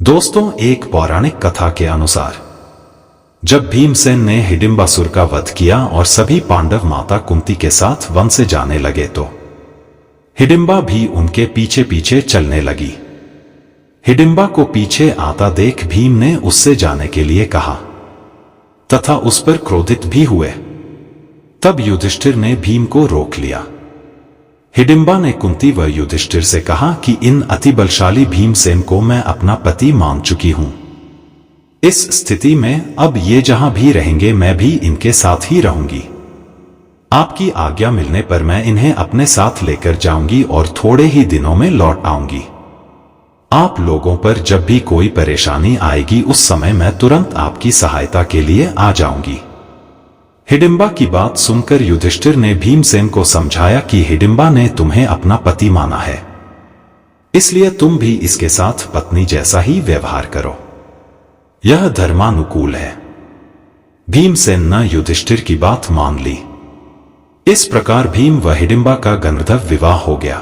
दोस्तों, एक पौराणिक कथा के अनुसार जब भीमसेन ने हिडिंबासुर का वध किया और सभी पांडव माता कुंती के साथ वन से जाने लगे तो हिडिंबा भी उनके पीछे पीछे चलने लगी। हिडिंबा को पीछे आता देख भीम ने उससे जाने के लिए कहा तथा उस पर क्रोधित भी हुए। तब युधिष्ठिर ने भीम को रोक लिया। हिडिंबा ने कुंती व युधिष्ठिर से कहा कि इन अति बलशाली भीमसेन को मैं अपना पति मान चुकी हूं। इस स्थिति में अब ये जहां भी रहेंगे मैं भी इनके साथ ही रहूंगी। आपकी आज्ञा मिलने पर मैं इन्हें अपने साथ लेकर जाऊंगी और थोड़े ही दिनों में लौट आऊंगी। आप लोगों पर जब भी कोई परेशानी आएगी उस समय मैं तुरंत आपकी सहायता के लिए आ जाऊंगी। हिडिंबा की बात सुनकर युधिष्ठिर ने भीमसेन को समझाया कि हिडिंबा ने तुम्हें अपना पति माना है, इसलिए तुम भी इसके साथ पत्नी जैसा ही व्यवहार करो। यह धर्मानुकूल है। भीमसेन ने युधिष्ठिर की बात मान ली। इस प्रकार भीम व हिडिंबा का गंधर्व विवाह हो गया।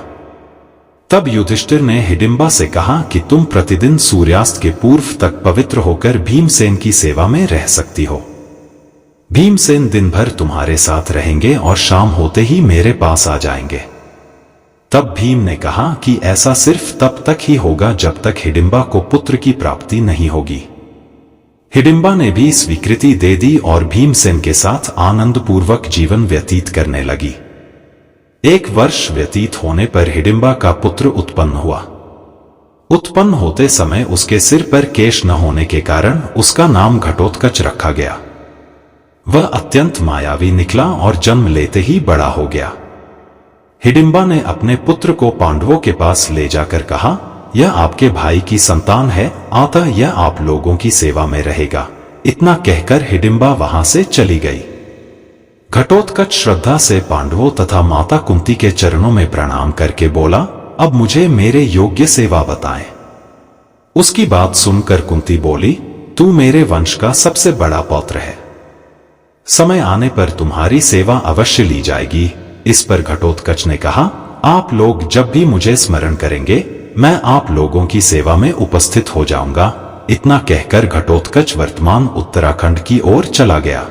तब युधिष्ठिर ने हिडिंबा से कहा कि तुम प्रतिदिन सूर्यास्त के पूर्व तक पवित्र होकर भीमसेन की सेवा में रह सकती हो। भीमसेन दिन भर तुम्हारे साथ रहेंगे और शाम होते ही मेरे पास आ जाएंगे। तब भीम ने कहा कि ऐसा सिर्फ तब तक ही होगा जब तक हिडिंबा को पुत्र की प्राप्ति नहीं होगी। हिडिंबा ने भी स्वीकृति दे दी और भीमसेन के साथ आनंदपूर्वक जीवन व्यतीत करने लगी। 1 वर्ष व्यतीत होने पर हिडिंबा का पुत्र उत्पन्न हुआ। उत्पन्न होते समय उसके सिर पर केश न होने के कारण उसका नाम घटोत्कच रखा गया। वह अत्यंत मायावी निकला और जन्म लेते ही बड़ा हो गया। हिडिंबा ने अपने पुत्र को पांडवों के पास ले जाकर कहा, यह आपके भाई की संतान है, अतः यह आप लोगों की सेवा में रहेगा। इतना कहकर हिडिंबा वहां से चली गई। घटोत्कच श्रद्धा से पांडवों तथा माता कुंती के चरणों में प्रणाम करके बोला, अब मुझे मेरे योग्य सेवा बताएं। उसकी बात सुनकर कुंती बोली, तू मेरे वंश का सबसे बड़ा पौत्र है, समय आने पर तुम्हारी सेवा अवश्य ली जाएगी। इस पर घटोत्कच ने कहा, आप लोग जब भी मुझे स्मरण करेंगे मैं आप लोगों की सेवा में उपस्थित हो जाऊंगा। इतना कहकर घटोत्कच वर्तमान उत्तराखंड की ओर चला गया।